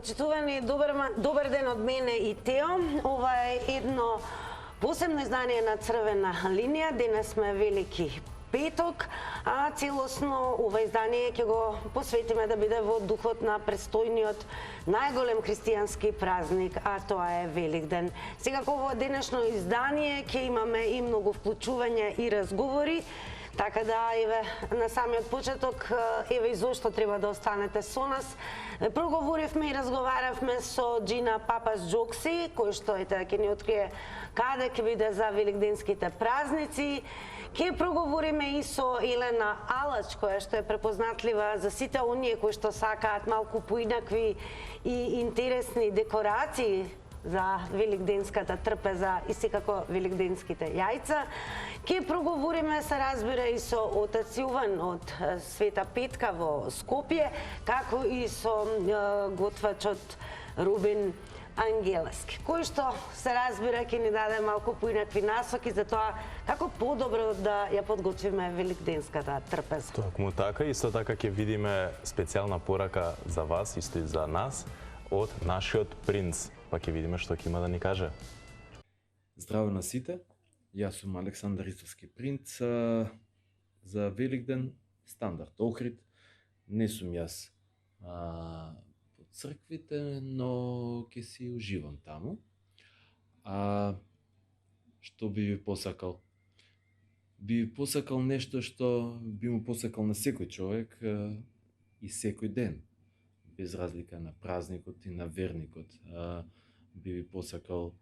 Почитувани, добар ден од мене и Тео. Ова е едно посебно издание на Црвена линија. Денес сме Велики петок, а целосно ова издание ќе го посветиме да биде во духот на престојниот најголем христијански празник, а тоа е Великден. Секако во денешно издание ќе имаме и многу вклучување и разговори. Така да, еве, на самиот почеток, еве и зошто треба да останете со нас. Проговоривме и разговаравме со Джина Папас-Джокси, кој што ќе ни открие каде ќе биде за великденските празници. Ќе проговориме и со Елена Алач, која што е препознатлива за сите оние кои што сакаат малку поинакви и интересни декорации за великденската трпеза и секако великденските јајца. Ке проговориме, се разбира, и со отец Јован од Света Петка во Скопје, како и со готвачот Рубин Ангелески, кој што, се разбира, ќе ни даде малку поинакви насоки за тоа како подобро да ја подготвиме великденската трпеза. Токму така, исто така ќе видиме специјална порака за вас, исто и за нас, од нашиот принц. Па ќе видиме што ќе има да ни каже. Здраво на сите, јас сум Александар Истовски принц. За Великден стандард Охрид. Не сум јас по црквите, но ќе си уживам таму. Што би ви посакал? Би ви посакал нешто што би му посакал на секој човек и секој ден, без разлика на празникот и на верникот. Би ви посакал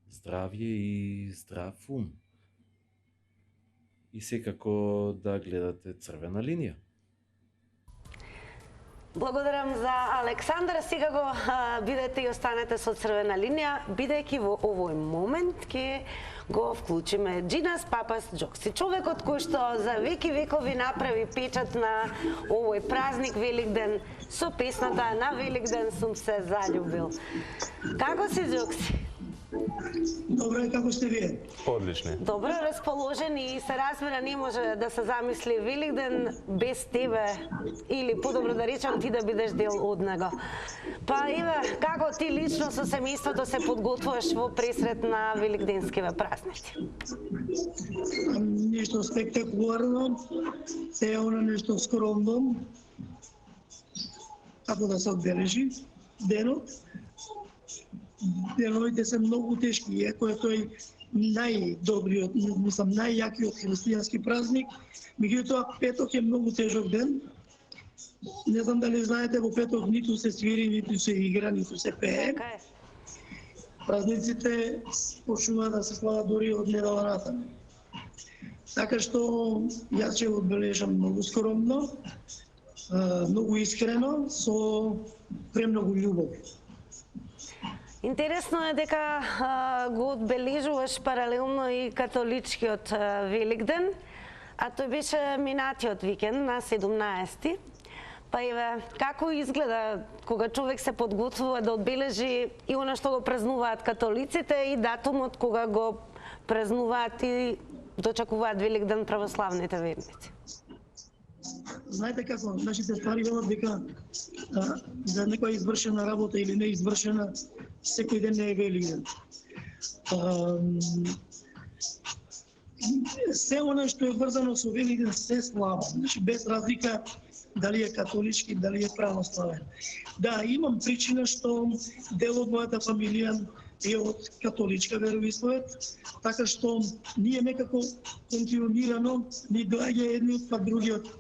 здравје и здрав ум. И секако да гледате Црвена линија. Благодарам за Александар. Секако бидете и останете со Црвена линија, бидејќи во овој момент ќе го вклучиме Джинас Папас-Джокси, човекот кој што за веки векови направи печат на овој празник Великден со песната "На Великден сум се заљубил". Како си, Джокси? Добро, како сте вие? Одлични. Добро расположени и се разбира, не може да се замисли Великден без тебе, или подобро да речам ти да бидеш дел од него. Па еве, како ти лично со семејството се подготвуваш во пресрет на великденскиве празници? Нешто спектакуларно, се е оно нешто скромно, како да се одбележи денот. Деновите се многу тешки, иако е тој најдобриот, мислам, најјакиот христијански празник, меѓутоа петок е многу тежок ден. Не знам дали знаете, во петок ниту се свири, ниту се игра, ниту се пее. Празниците почнуваат да се слават дури од недела натаму. Така што јас ќе одбележам многу скромно, многу искрено, со премногу љубов. Интересно е дека го одбележуваш паралелно и католичкиот Великден, а тој беше минатиот викенд на 17-ти. Па еве, како изгледа кога човек се подготвува да одбележи и она што го празнуваат католиците и датумот кога го празнуваат и дочекуваат Великден православните верници? Знаете како, нашите стари велат дека за некоја извршена работа или не извршена, секој ден не е Великден. Се она што е врзано со Великден се слава, значи без разлика дали е католички, дали е православен. Да, имам причина што дел од мојата фамилија е од католичка вероисповед, така што ние некако континуирано ни доаѓа едниот па другиот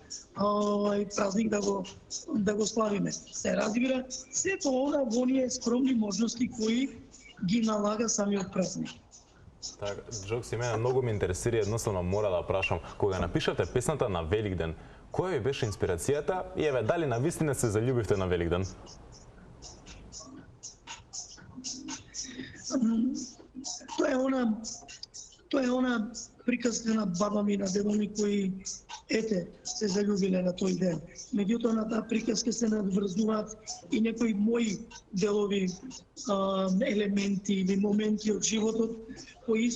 празник да го славиме. Се разбира, сето она во оние скромни можности кои ги налага самиот празник. Така, Джокси, мене многу ме интересира, едноставно мора да прашам, кога напишате песната на Великден, која ви беше инспирацијата и еве дали навистина се заљубивте на Великден? Тоа е она приказка на баба ми, на дедо ми, кои се заљубиле на тој ден. Меѓутоа на таа приказка се надврзуваат и некои мои делови, елементи или моменти од животот кои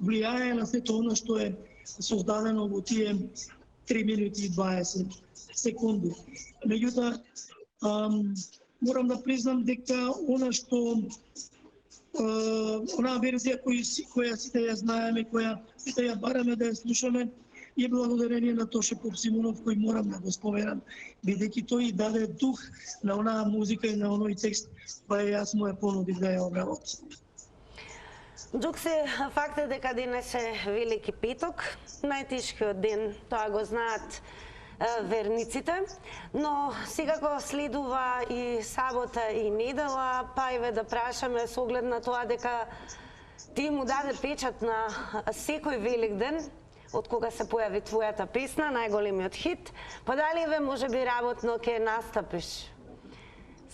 влијае на сето она што е создадено во тие 3 минути и 20 секунди. Меѓутоа морам да признам дека онаа верзија која сите ја знаеме, која сите ја бараме да ја слушаме, е благодарение на Тоше Попсимонов, кој морам да го споменам, бидејќи тој и даде дух на онаа музика и на оној текст, па јас му ја понудив да ја обработам. Джокси, факт е дека денес е Велики петок, најтешкиот ден, тоа го знаат верниците, но секако следува и сабота и недела, па и да прашаме со оглед на тоа дека ти му даде печат на секој Великден, од кога се појави твојата песна, најголемиот хит, па дали може би работно ќе настапиш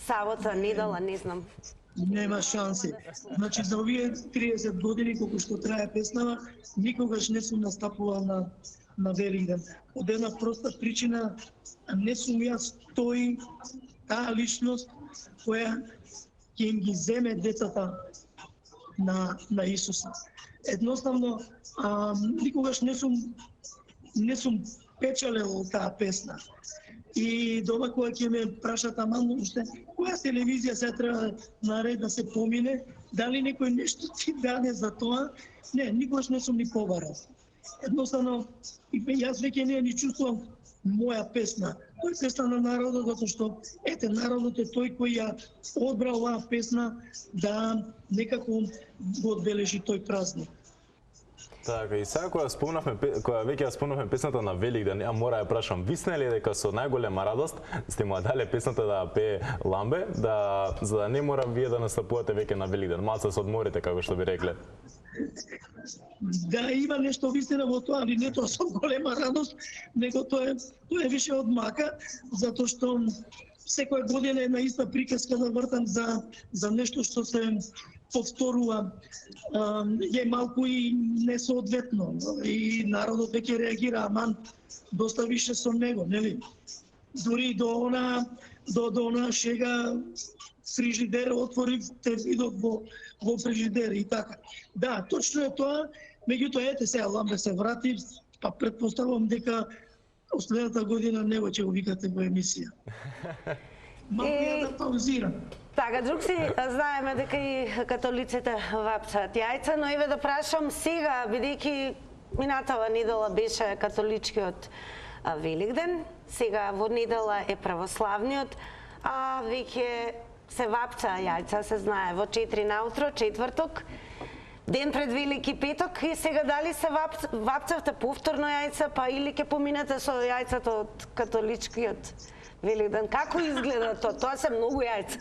сабота, недела, не знам. Нема шанси. Значи, за овие 30 години колку што трае песнава, никогаш не сум настапувал на Великден. Од една проста причина, не сум јас таа личност која ќе им ги земе децата на Исуса. Едноставно, никогаш не сум печалел таа песна. И дома кога ќе ме прашат, уште која телевизија се треба наред да се помине, дали некој нешто ти даде за тоа? Не, никогаш не сум ни побарал. Едноставно, јас веќе не ни чувствувам моја песна. Тој е песна на народот, затоа што народот е тој кој ја одбра оваа песна да некако го одбележи тој празник. Така, и сега кога веќе ја спомнавме песната на Великден, ја мора ја прашам, висна ли дека со најголема радост сте му дале песната да пее Ламбе, за да не мора вие да настапувате веќе на Великден, малце се одморите, како што би рекле? Да, има нешто вистина во тоа, али не тоа со голема радост, него тоа е више од мака, затоа што секоја година е на иста приказка да вртам за нешто што се повторува, е малку и несоодветно, и народот веќе реагира, аман доста више со него, нели? Дури до она шега фрижидер отворив, те видов во фрижидер и така. Да, точно е тоа, меѓутоа сега Ламбе се врати, па претпоставувам дека следната година него ќе го викате во емисија. Малку ја да паузирам. Така, Джокси, знаеме дека и католиците вапцаат јајца, но еве да прашам сега, бидејќи минатава недела беше католичкиот Великден, сега во недела е православниот, а веќе се вапцаа јајца, се знае, во 4 наутро, четврток, ден пред Велики петок, и сега дали се вапцавте повторно јајца, па или ќе поминете со јајцата од католичкиот Великден? Како изгледа тоа? Тоа се многу јајца.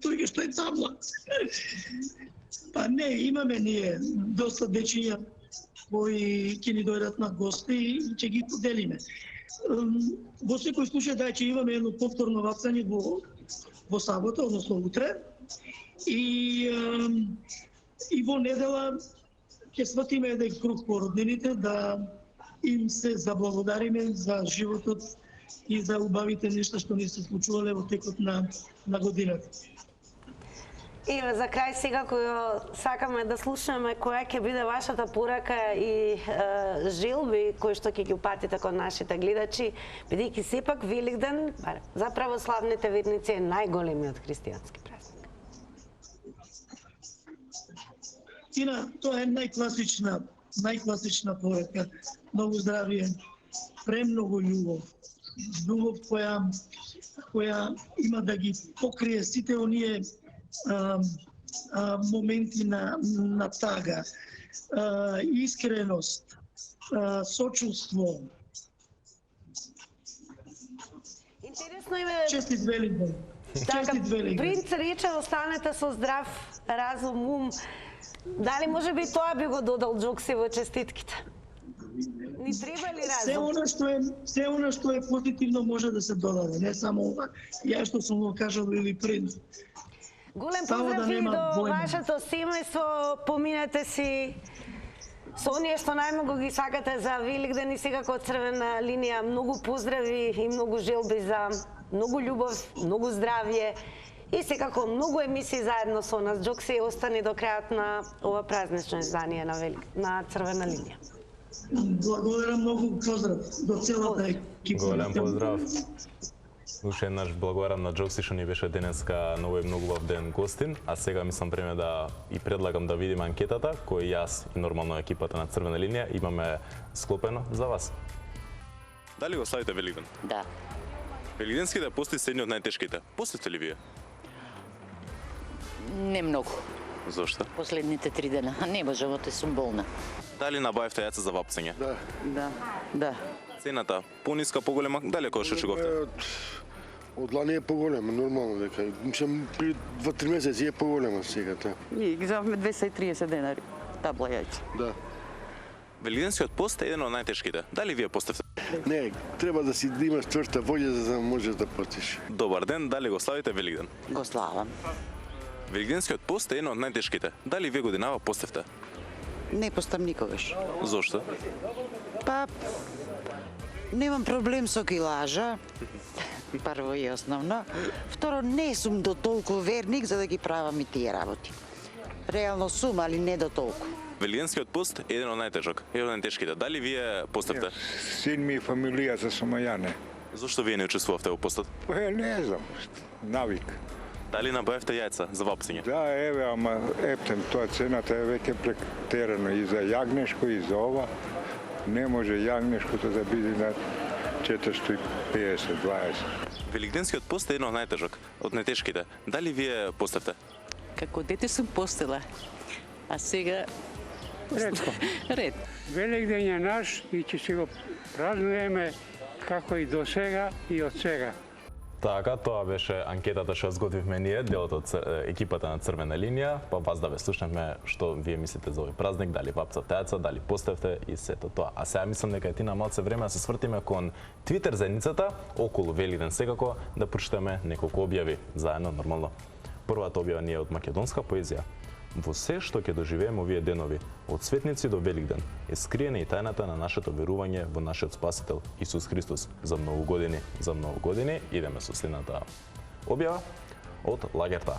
Тој што е табла. Па не, имаме ние доста дечиња кои ќе ни дојдат на гости и ќе ги поделиме. Во секој случај да ќе имаме едно повторно вапцање во сабота, односно утре. И во недела ќе сватиме еден круг по роднините да им се заблагодариме за животот и за убавите нешта што ни се случувале во текот на годината. Еве, за крај сега кој сакаме да слушаме, која ќе биде вашата порака и желби кои што ќе ги упатите кон нашите гледачи, бидејќи сепак Великден за православните верници е најголемиот христијански празник. Тина, тоа е најкласична порака. Многу здравие, премногу љубов. Љубов која има да ги покрие сите оние моменти на тага, искреност, сочувство. Интересно име. Честит Великден. Честит Великден. Принц рече останете со здрав разум, ум. Дали може би тоа би го додал Джокси во честитките? Ни треба ли разум? Се она што е позитивно може да се додаде, не само ова. Ја што сум го кажал или принц. Голем поздрав и до вашето семејство, поминете си со оние што најмногу ги сакате за Великден и секако од Црвена линија. Многу поздрави и многу желби за многу љубов, многу здравје и секако многу емисии заедно со нас. Джокси остани до крајот на ова празнично издание на Црвена линија. Благодарам многу, поздрав до целата екипа. Голем поздрав. Уште еднаш благодарам на Джокси што ни беше денеска на овој многу убав ден гостин, а сега мислам време да и предлагам да видиме анкетата кој јас и нормално екипата на Црвена линија имаме склопено за вас. Дали го славите Великден? Да. Великденските пости се едни од најтешките. Постите ли вие? Не многу. Зошто? Последните 3 дена. Не можам, оте сум болна. Дали набавивте јаца за вапцење? Да. Да. Цената пониска, поголема, дали кој што шуговте? Од лани е поголема, нормално дека. Мислам, при 2-3 месеци е поголема сега, та. Ние ги заваме 230 денари. Табла јајца. Да. Великденскиот пост е еден од најтешките. Дали вие постевте? Не, треба да си да имаш тврста волја за да можеш да постиш. Добар ден, дали го славите Великден? Го славам. Великденскиот пост е еден од најтешките. Дали вие годинава постевте? Не постам никогаш. Зошто? Па, немам проблем со килажа. Прво и основно. Второ, не сум до толку верник за да ги правам и тие работи. Реално сум, али не до толку. Великденскиот пост е еден од најтежок, еден од најтешките. Дали вие постевте? Син ми и фамилијата сум ја не. Зошто вие не учествувавте во постот? Не знам, навик. Дали набавивте јајца за вапцење? Да, еве, ама ептен, тоа цената е веќе претерано и за јагнешко и за ова. Не може јагнешкото да биде на 450-20. Великденскиот пост е еден од најтежок, од најтешките. Дали вие постевте? Како дете сум постела, а сега Ретко. ред. Великден е наш и ќе си го празнуваме како и до сега и од сега. Така, тоа беше анкетата што зготвивме ние, делот од екипата на Црвена линија, па вас да ве слушнавме што вие мислите за овој празник, дали вапцавте јаца, дали постевте и сето тоа. А сега мислам дека е тина малце време да се свртиме кон Твитер заедницата околу Великден секако да прочитаме неколку објави заедно нормално. Првата објава ни е од македонска поезија. Во се што ќе доживееме овие денови, од светници до Великден, е скриена и тајната на нашето верување во нашиот Спасител Исус Христос за многу години. За многу години идеме со следната објава од лагерта.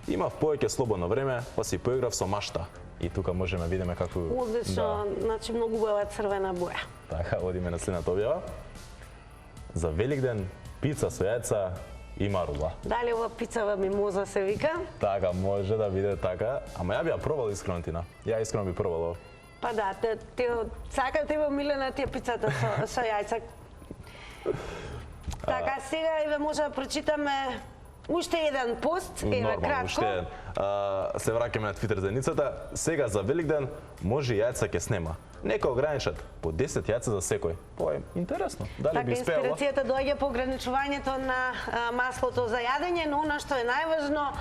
Имав повеќе слободно време, па си поиграв со машта. И тука можеме видиме како Одлично, значи многу убава црвена боја. Така, одиме на следната објава. За Великден пица со јајца и марула. Дали ова пицава мимоза се вика? Така, може да биде така. Ама ја би ја пробал искрено Тина. Ја искрено би пробал ова. Па да, те сака тебе Милена тие пицата со јајца. Така, сега еве може да прочитаме уште еден пост, еве Нормално, кратко. уште еден. Се враќаме на Твитер заедницата. Сега за Великден може јајца ќе снема. Нека ограничат по 10 јајца за секој. Тоа е интересно. Дали Така, би спеала? инспирацијата доаѓа по ограничувањето на маслото за јадење, но она што е најважно,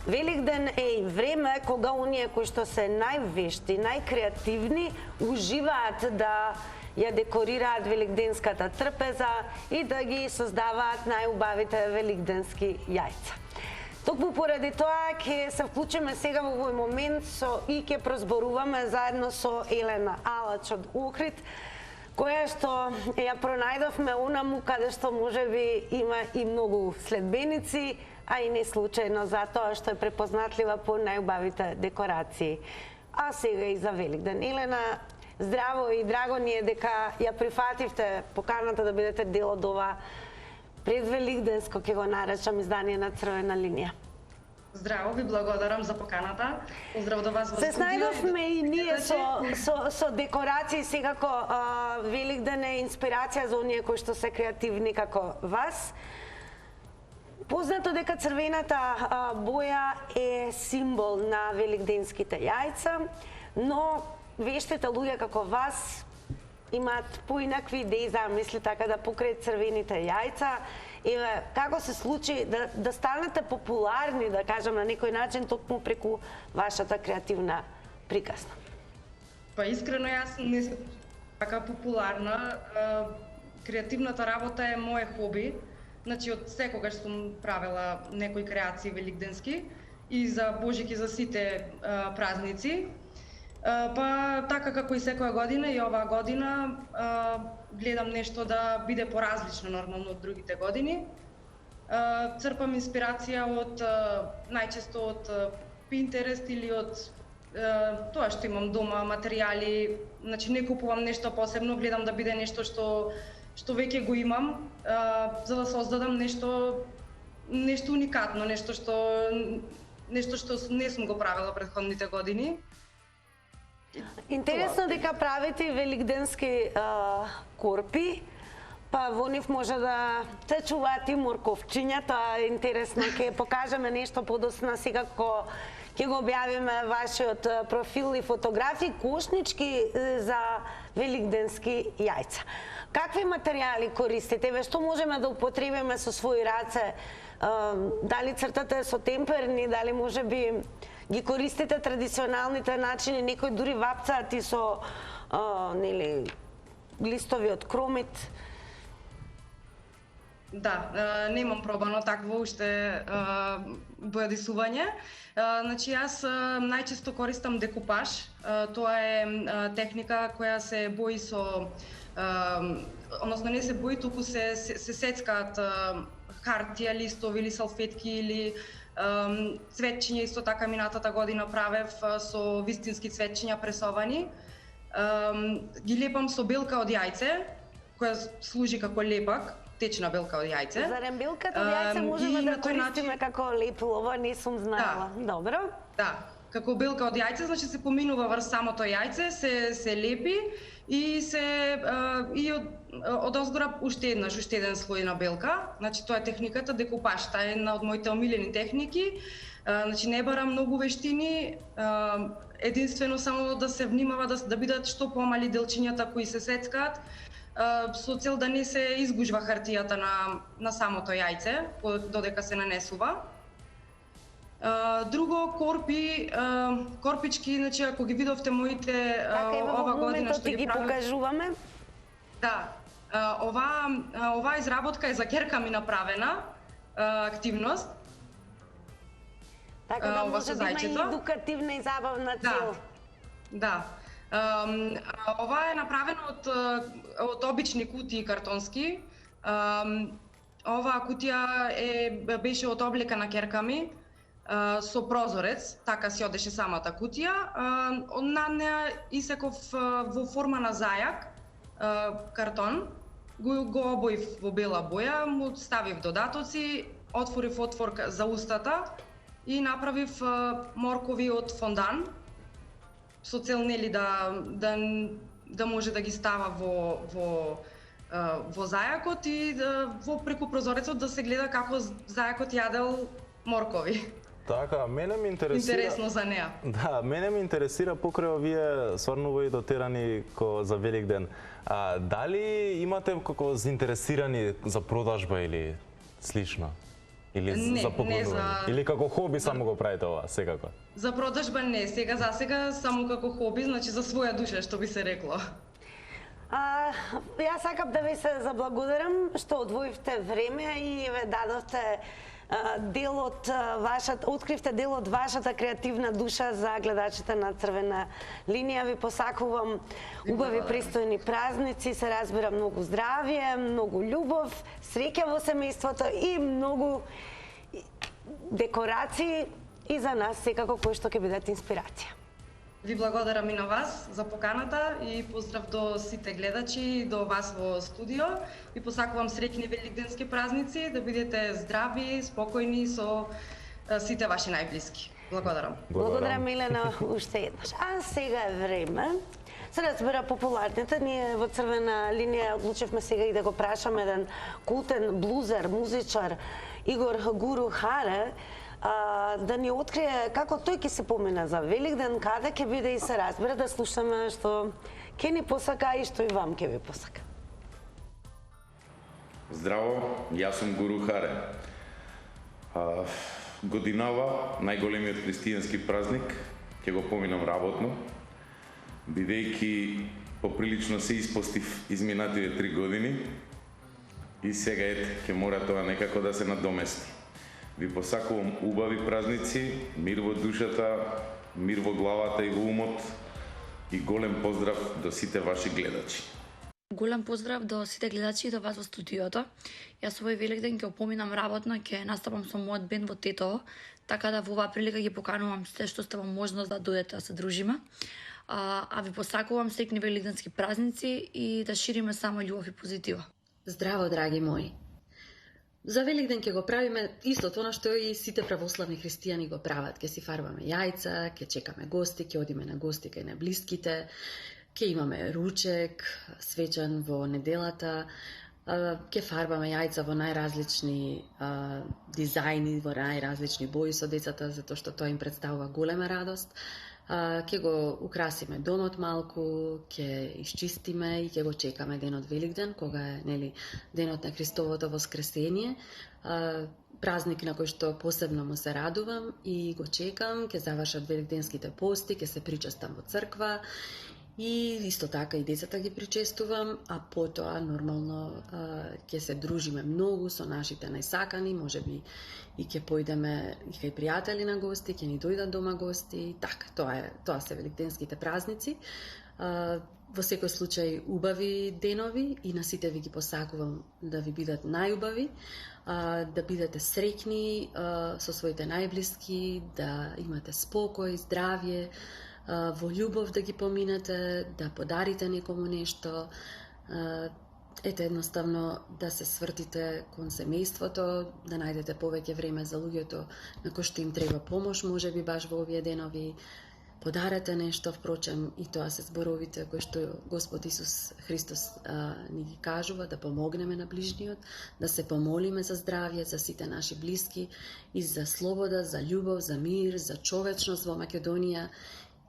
Великден е и време кога оние кои што се највешти, најкреативни, уживаат да ја декорираат великденската трпеза и да ги создаваат најубавите великденски јајца. Токму поради тоа ќе се вклучиме сега во овој момент и ќе прозборуваме заедно со Елена Алач од Охрид, која што ја пронајдовме онаму каде што можеби има и многу следбеници, а и не случајно затоа што е препознатлива по најубавите декорации. А сега и за Великден. Елена, здраво и драго ни е дека ја прифативте поканата да бидете дел од ова предвеликденско, ќе го наречам, издание на Црвена линија. Здраво, ви благодарам за поканата. Поздрав до вас во Се студио. снајдовме и ние со декорации, секако Великден е инспирација за оние кои што се креативни како вас. Познато дека црвената боја е символ на великденските јајца, но вештите луѓе како вас имаат поинакви идеи, замисли, така да покрај црвените јајца, еве како се случи да станете популарни, да кажам на некој начин, токму преку вашата креативна приказна? Па искрено јас не сум така популарна. Креативната работа е моje хоби. Значи од секогаш сум правела некои креации великденски и за Божик и за сите празници. Па така како и секоја година и оваа година гледам нешто да биде поразлично нормално од другите години. Црпам инспирација од најчесто од Pinterest или од тоа што имам дома, материјали, значи не купувам нешто посебно, гледам да биде нешто што веќе го имам за да создадам нешто уникатно, нешто што не сум го правела претходните години. Интересно дека правите и великденски корпи, па во нив може да се чуваат и морковчиња, тоа е интересно, ќе покажеме нешто подоцна сега кога ќе го објавиме вашиот профил и фотографии, кошнички за великденски јајца. Какви материјали користите? Што можеме да употребиме со своји раце? Дали цртате со темперни, дали може би ги користите традиционалните начини, некои дури вапцаат и со листови од кромит? Да, немам пробано такво уште бојадисување. Значи, јас најчесто користам декупаж. Тоа е техника која се бои со... односно не се бои, туку се сецкаат хартија, листови или салфетки или цветчиња. Исто така минатата година правев со вистински цветчиња пресовани. Ги лепам со белка од јајце, која служи како лепак, течна белка од јајце. Зарем белката од јајце можеме да користиме како леплова, не сум знала. Добро. Да, како белка од јајце, значи се поминува врз самото јајце, се лепи и од озгора уште еден слој на белка. Значи тоа е техниката декупаж, таа е една од моите омилени техники. Значи не бара многу вештини, единствено само да се внимава да бидат што помали делчињата кои се сецкаат, со цел да не се изгужва хартијата на самото јајце додека се нанесува. Друго, корпички, значи ако ги видовте моите ова година што ги покажуваме. Да, оваа изработка е за керка ми направена активност. Така да може да има и едукативна и забавна цел. Да. Ова е направено од обични кутии картонски. Оваа кутија беше од облека на керка ми, со прозорец, така си одеше самата кутија. На неа исеков во форма на зајак картон, го обоив во бела боја, му ставив додатоци, отворив отвор за устата и направив моркови од фондан, со цел нели да може да ги става во зајакот и во преку прозорецот да се гледа како зајакот јадел моркови. Така, мене ми интересира... Интересно за неа. Да, мене ми интересира покрај овие стварно дотерани за Великден. Дали имате како заинтересирани за продажба или слично? Или за поклонување? Или како хоби само го правите ова, секако? За продажба не, за сега само како хоби, значи за своја душа, што би се рекло. Јас сакам да ви се заблагодарам што одвоивте време и ве дадовте откривте дел од вашата креативна душа за гледачите на Црвена линија. Ви посакувам убави, пристојни празници, се разбира многу здравје, многу љубов, среќа во семејството и многу декорации и за нас секако кои што ќе бидат инспирација. Ви благодарам и на вас за поканата и поздрав до сите гледачи и до вас во студио. Ви посакувам среќни великденски празници, да бидете здрави, спокојни со сите ваши најблиски. Благодарам. Благодарам, Милена, уште еднаш. А сега е време. Се разбира популарните, ние во Црвена линија одлучивме сега и да го прашаме еден култен блузер, музичар Игор Гуру Харе, да ни открие како тој ќе се помина за Великден, каде ќе биде и се разбира, да слушаме што ќе ни посака и што и вам ќе ви посака. Здраво, јас сум Гуру Харе. Годинава, најголемиот христијански празник, ќе го поминам работно, бидејќи поприлично се испостив изминатите 3 години и сега ќе мора тоа некако да се надомести. Ви посакувам убави празници, мир во душата, мир во главата и во умот и голем поздрав до сите ваши гледачи. Голем поздрав до сите гледачи и до вас во студиото. Јас овој Великден ќе опоминам работно, ќе настапам со мојот бенд во Тетово, така да во оваа прилика ги поканувам сите што сте во можност да дојдете да се дружиме. А ви посакувам среќни великденски празници и да шириме само љубов и позитива. Здраво, драги мои! За Великден ќе го правиме истото на што и сите православни христијани го прават. Ќе си фарбаме јајца, ќе чекаме гости, ќе одиме на гости кај на блиските, ќе имаме ручек, свечан во неделата, ќе фарбаме јајца во најразлични дизајни, во најразлични бои со децата, затоа што тоа им представува голема радост. Ќе го украсиме домот малку, ќе исчистиме и ќе го чекаме денот Великден, кога е денот на Христовото воскресение. Празник на кој што посебно му се радувам и го чекам, ќе завршат великденските пости, ќе се причестам во црква и исто така и децата ги причестувам, а потоа нормално ќе се дружиме многу со нашите најсакани, можеби и ќе појдеме и кај пријатели на гости, ќе ни дојдат дома гости, така, тоа се великденските празници. Во секој случај убави денови и на сите ви ги посакувам да ви бидат најубави, да бидете среќни со своите најблиски, да имате спокој, здравје, во љубов да ги поминете, да подарите некому нешто, ете едноставно да се свртите кон семејството, да најдете повеќе време за луѓето на кои што им треба помош, можеби баш во овие денови, подарете нешто, впрочем, и тоа се зборовите кои што Господ Исус Христос ни ги кажува, да помогнеме на ближниот, да се помолиме за здравје, за сите наши блиски и за слобода, за љубов, за мир, за човечност во Македонија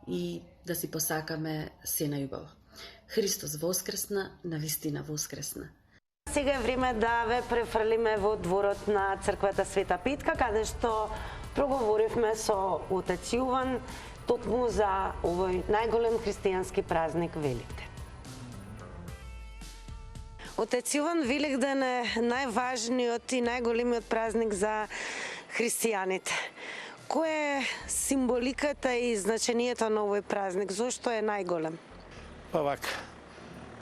и да си посакаме се најубаво. Христос воскресна, навистина воскресна. Сега е време да ве префрлиме во дворот на црквата Света Петка, каде што проговоривме со отец Јован токму за овој најголем христијански празник Великден. Отец Јован, Великден е најважниот и најголемиот празник за христијаните. Која е символиката и значењето на овој празник? Зошто е најголем? Па вака,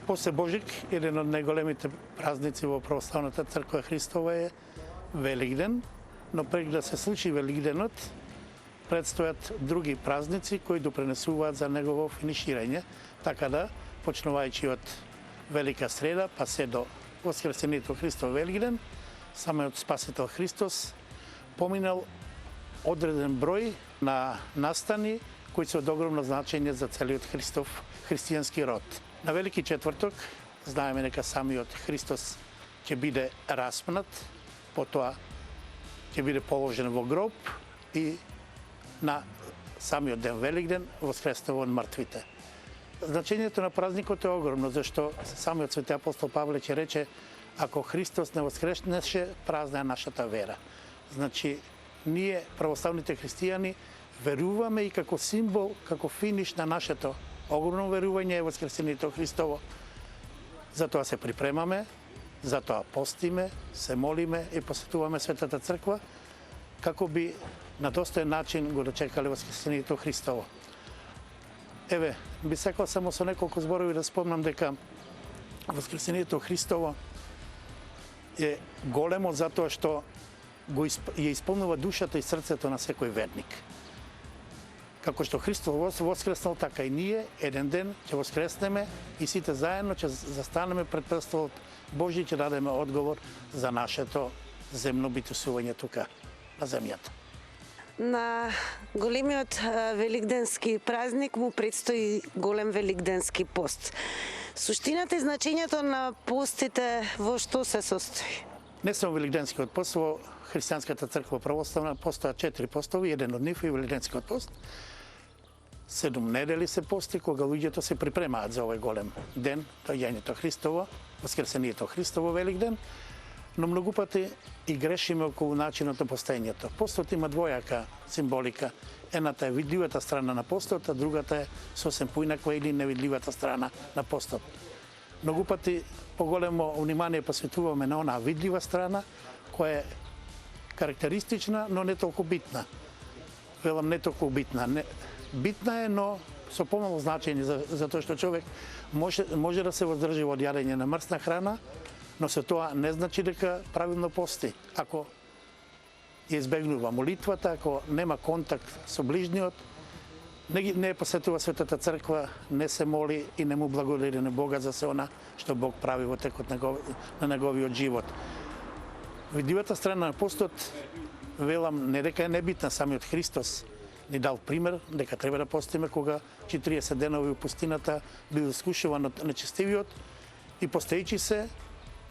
после Божик, еден од најголемите празници во православната црква Христова е Великден, но пред да се случи Великденот, предстојат други празници кои допренесуваат за негово финиширање, така да, почнувајќи од Велика среда, па се до Воскресението Христов Великден, самиот Спасител Христос поминал одреден број на настани кои се од огромно значење за целиот христијански род. На Велики четврток знаеме дека самиот Христос ќе биде распнат, потоа ќе биде положен во гроб и на самиот ден Великден воскресна од мртвите. Значењето на празникот е огромно, зашто самиот свети апостол Павле ќе рече: ако Христос не воскреснеше, празна е нашата вера. Значи, ние, православните христијани, веруваме и како символ, како финиш на нашето огромно верување е Воскресението Христово. Затоа се припремаме, затоа постиме, се молиме и посетуваме Светата Црква, како би на достоен начин го дочекале Воскресението Христово. Еве, би сакал само со неколку зборови да спомнам дека Воскресението Христово е големо затоа што ја исполнува душата и срцето на секој верник. Како што Христос воскреснал, така и ние еден ден ќе воскреснеме и сите заедно ќе застанеме пред престолот Божји, ќе дадеме одговор за нашето земно битусување тука на земјата. На големиот великденски празник му предстои голем великденски пост. Суштината и значењето на постите во што се состои? Не само великденскиот пост, во христијанската црква православна постојат 4 постови, еден од нив е великденскиот пост. 7 недели се пости кога луѓето се припремаат за овој голем ден, доаѓањето Христово, Воскресението Христово Великден, но многу пати и грешиме околу начинот на постоењето. Постот има двојака символика. Едната е видливата страна на постот, а другата е сосем поинаква или невидливата страна на постот. Многу пати поголемо внимание посветуваме на онаа видлива страна, која е карактеристична, но не толку битна. Велам не толку битна. Битна е, но со помало значење, затоа што човек може да се воздржи од јадење на мрсна храна, но се тоа не значи дека правилно пости. Ако ја избегнува молитвата, ако нема контакт со ближниот, не посетува Светата Црква, не се моли и не му благодари на Бога за се она што Бог прави во текот на неговиот живот. Видливата страна на постот, велам, не дека е небитна, самиот Христос ни дал пример дека треба да постиме кога 40 денови у пустината бил искушуван од нечестивиот и постоечи се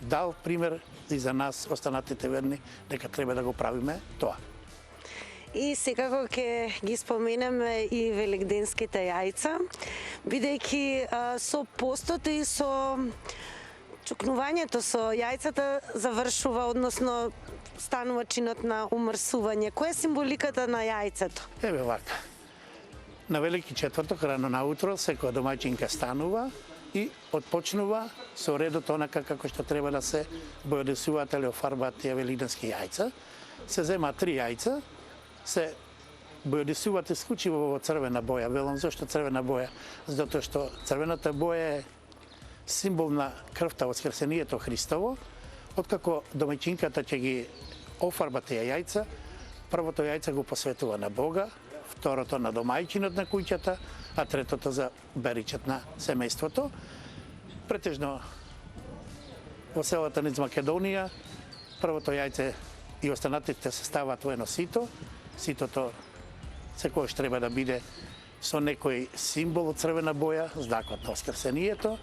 дал пример и за нас, останатите верни, дека треба да го правиме тоа. И секако ќе ги споменеме и великденските јајца, бидејќи со постот и со чукнувањето со јајцата завршува, односно станува чинот на умрсување. Која е символиката на јајцето? Еве вака. На Велики четврток, рано наутро, секоја домаќинка станува и отпочнува со редот онака како што треба да се бојодесуваат или офарбаат тие великденски јајца. Се зема 3 јајца, се бојодесуваат исклучиво во црвена боја. Велам зашто црвена боја? Затоа што црвената боја е символ на крвта воскресението Христово. Откако домаќинката ќе ги офарба тие јајца, првото јајце го посветува на Бога, второто на домајчинот на куќата, а третото за беричот на семејството. Претежно во селата низ Македонија, првото јајце и останатите се ставаат во едно сито. Ситото секојаш треба да биде со некој символ од црвена боја, знакот на воскресението,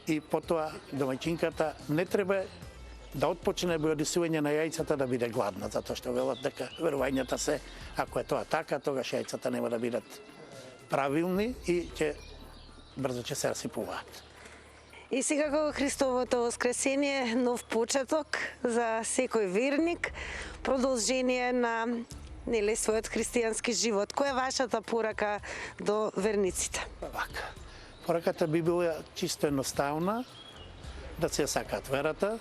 и потоа домаќинката не треба да отпочне бојодесување на јајцата да биде гладна, затоа што велат дека верувањата се, ако е тоа така, тогаш јајцата нема да бидат правилни и брзо ќе се расипуваат. И секако Христовото воскресение нов почеток за секој верник, продолжение на својот христијански живот. Која е вашата порака до верниците? Вака. Пораката би била чисто едноставна, да се сакаат верата,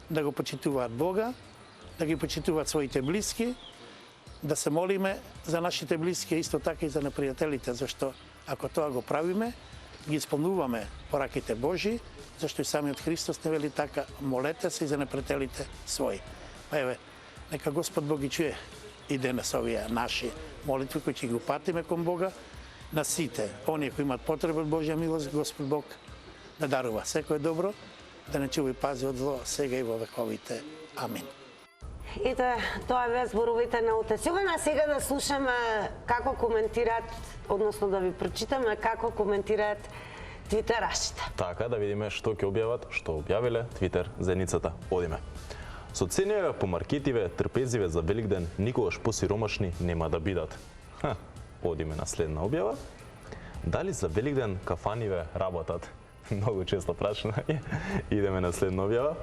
да го почитуваат Бога, да ги почитуваат своите блиски, да се молиме за нашите блиски, исто така и за непријателите, зашто ако тоа го правиме, ги исполнуваме пораките Божи, зашто и самиот Христос не вели така, молете се и за непријателите своји. Па еве, нека Господ Бог ги чуе и денес овие наши молитви кои ќе ги упатиме кон Бога, на сите, оние кои имаат потреба од Божја милост, Господ Бог да дарува секој добро, да не чува и пази од зло, сега и во вековите. Амин. Ете, тоа беа зборовите на Отец Јован, а сега да слушаме како коментираат, односно да ви прочитаме како коментираат твитерашите. Така, да видиме што ќе објават, што објавиле твитер заедницата. Одиме. Со цениве по маркетиве, трпезиве за Великден, никогаш посиромашни нема да бидат. Одиме на следна објава. Дали за Великден кафаниве работат? Многу често прашано. Идеме на следна објава.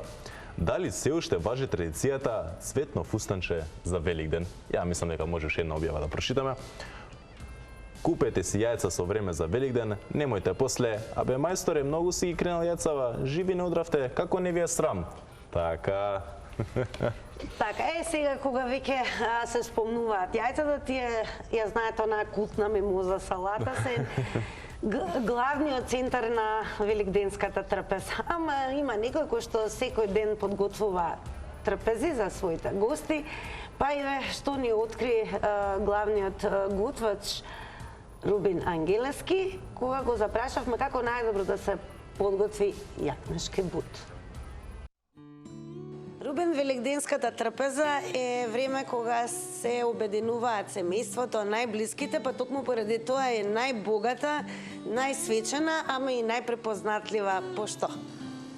Дали се уште важи традицијата цветно фустанче за Великден? Ја мислам дека можеш една објава да прочитаме. Купете си јајца со време за Великден, немојте после, абе мајсторе, многу си ги кренал јацава, живи не удравте, како не ви е срам? Така. Така, сега кога веќе се спомнуваат јајцата, тие ја знаете онаа култна мимоза салата се главниот центар на великденската трпеза. Ама има некој кој што секој ден подготвува трпези за своите гости, па и што ни откри главниот готвач Рубин Ангелески, кога го запрашавме како најдобро да се подготви јакнешки бут. Рубин, великденската трпеза е време кога се обединуваат семејството, најблиските, па токму поради тоа е најбогата, најсвечена, ама и најпрепознатлива. Пошто?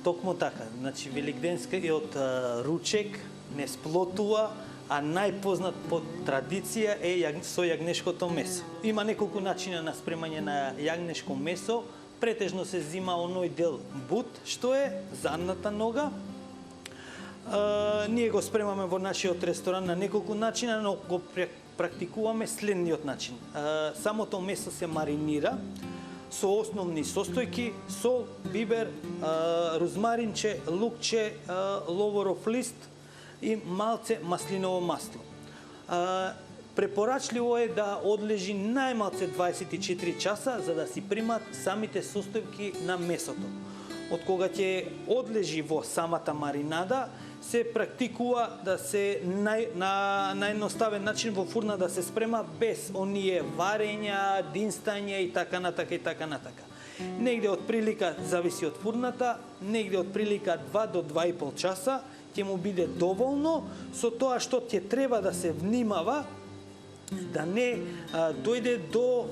Токму така. Значи, великденска е од ручек, не сплотува, а најпознат по традиција е со јагнешкото месо. Има неколку начина на спремање на јагнешко месо. Претежно се зима оној дел бут, што е задната нога. Ние го спремаме во нашиот ресторан на неколку начина, но го практикуваме следниот начин. Самото месо се маринира со основни состојки: сол, бибер, розмаринче, лукче, ловоров лист и малце маслиново масло. Препорачливо е да одлежи најмалце 24 часа за да си примат самите состојки на месото. Од кога ќе одлежи во самата маринада, се практикува да се на наједноставен начин во фурна да се спрема без оние варења, динстања и така натака и така натака. Негде од прилика, зависи од фурната, негде од прилика 2 до 2,5 часа ќе му биде доволно, со тоа што ќе треба да се внимава да не дојде до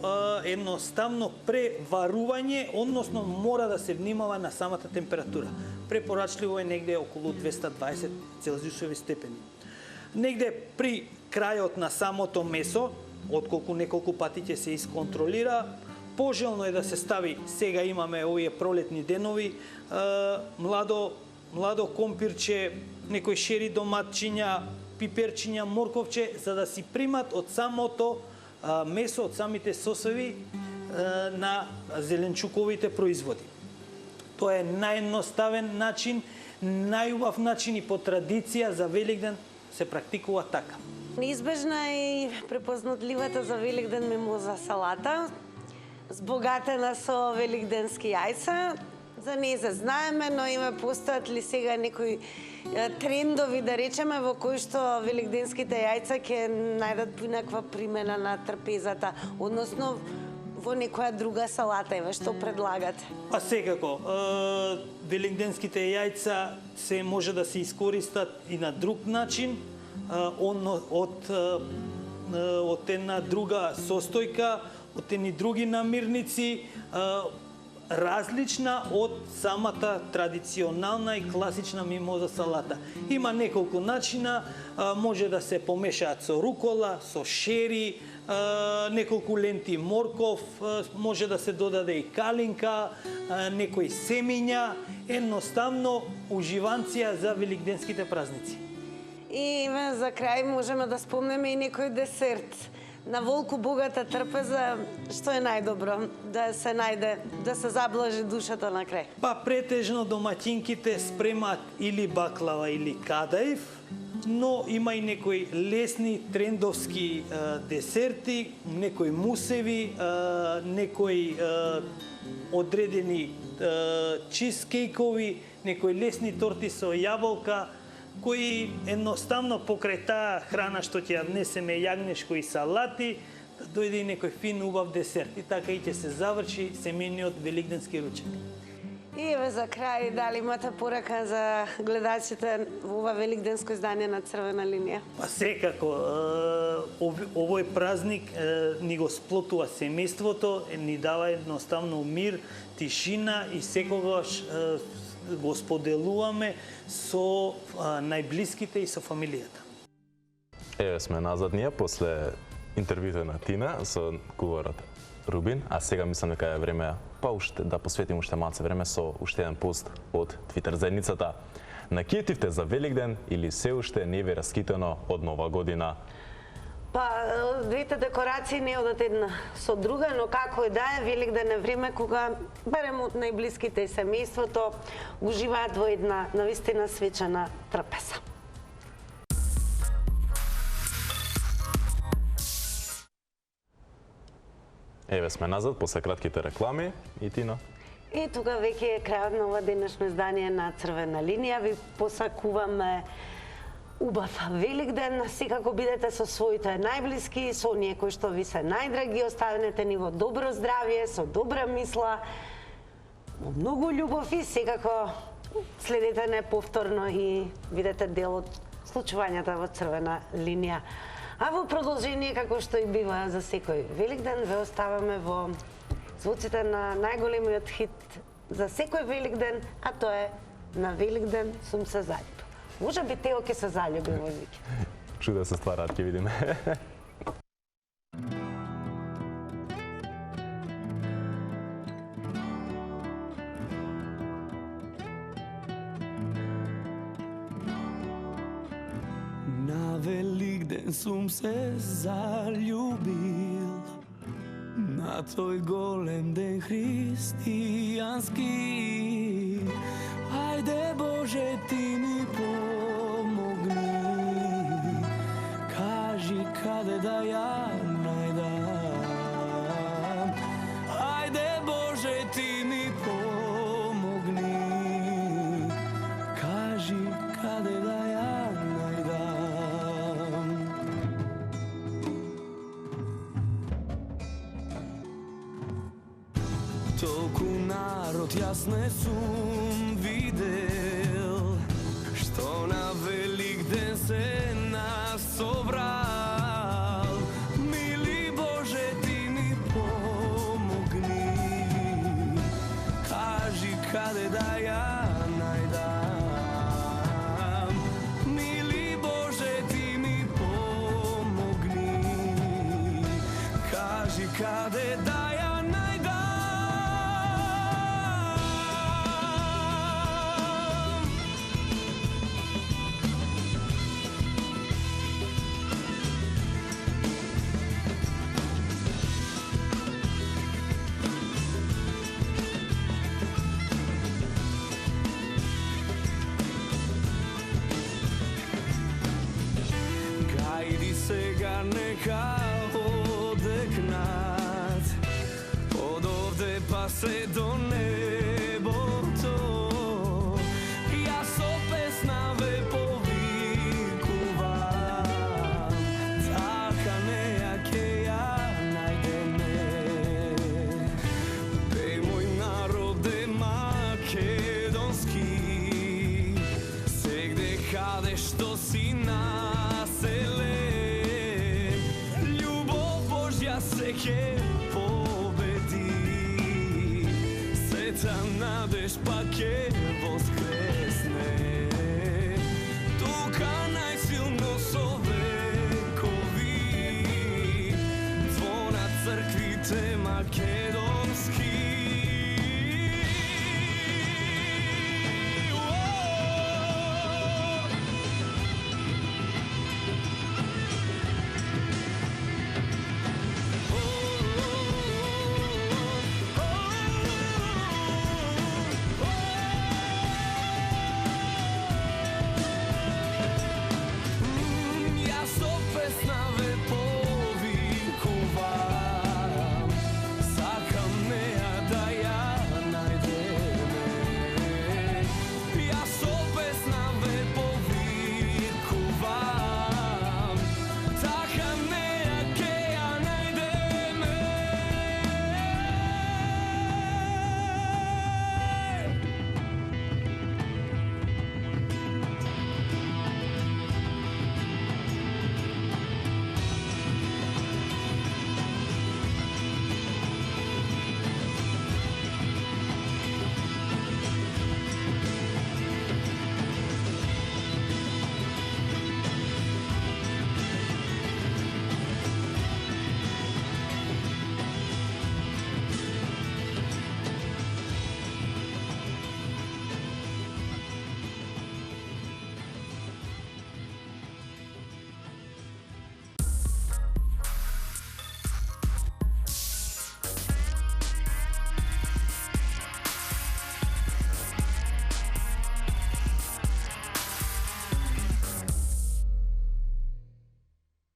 едноставно преварување, односно мора да се внимава на самата температура. Препорачливо е негде околу 220 целзиусови степени. Негде при крајот на самото месо, отколку неколку пати ќе се исконтролира, пожелно е да се стави, сега имаме овие пролетни денови, младо компирче, некои шери доматчиња, пиперчиња, морковче, за да си примат од самото месо, од самите сосови на зеленчуковите производи. Тоа е наједноставен начин, најубав начин и по традиција за Великден се практикува така. Неизбежна е и препознатливата за Великден мимоза салата, збогатена со великденски јајца. За неја се знаеме, но има постојат ли сега некои трендови, да речеме, во кои што великденските јајца ќе најдат поинаква примена на трпезата, односно во некоја друга салата, еве што предлагате? А секако, великденските јајца се може да се искористат и на друг начин, од една друга состојка, од едни други намирници, различна од самата традиционална и класична мимоза салата. Има неколку начина, може да се помешаат со рукола, со шери, неколку ленти морков, може да се додаде и калинка, некои семиња, едноставно уживанција за великденските празници. И за крај можеме да спомнеме и некој десерт. На волку богата трпеза, што е најдобро да се најде, да се заблажи душата на крај? Па претежно домаќинките спремаат или баклава или кадаив, но има и некои лесни трендовски десерти, некои мусеви, некои одредени чизкейкови, некои лесни торти со јаболка, кои едноставно покрај таа храна што ќе ја внесеме јагнешко и салати, да дојде и некој фин убав десерт. И така и ќе се заврши семејниот великденски ручек. И еве за крај, дали имате порака за гледачите во ова великденско издание на Црвена линија? Па секако, овој празник ни го сплотува семејството, ни дава едноставно мир, тишина и секогаш го споделуваме со најблиските и со фамилијата. Еве сме назад ние после интервјуто на Тина со говорот Рубин, а сега мислам дека е време па уште да посветим уште малце време со уште еден пост од Твитер заедницата. Накиетивте за Великден или се уште не ви раскитено од Нова година? Па, двете декорации не одат една со друга, но како и да е, Великден е време кога барем од најблиските и семејството уживаат во една навистина свечена трпеза. Еве сме назад после кратките реклами и Тино. И тука веќе е крајот на ова денешно издание на Црвена линија. Ви посакуваме убав Великден, секако бидете со своите најблиски, со оние кои што ви се најдраги, оставете ни во добро здравје, со добра мисла, многу љубов и секако следете не повторно и видете дел од случувањата во Црвена линија. А во продолжение, како што и бива за секој Великден, ве оставаме во звуците на најголемиот хит за секој Великден, а тоа е На Великден сум се заљубил. Може би Тео ќе се заљуби во веќе. Чуда се ствараат, ќе видиме. На Великден сум се заљубил, на тој голем ден христијански. Ајде Боже, ти ми помогни, кажи каде да ја најдам. Ајде Боже, ти ми помогни, кажи каде да ја толку народ јас не сум видел, што на велик ден се нас собрал. Мили Боже, ти ми помогни, кажи каде да ја најдам. Мили Боже, ти ми помогни, кажи каде да ја сега нека одекнат од овде па се до небото. Јас со песна ве повикувам, така неја ке ја најдеме. Пеј мој народе македонски, сегде каде што си населен, се ќе победи, сета надеж па ќе воскресне. Тука најсилно со векови, звонат црквите македонски.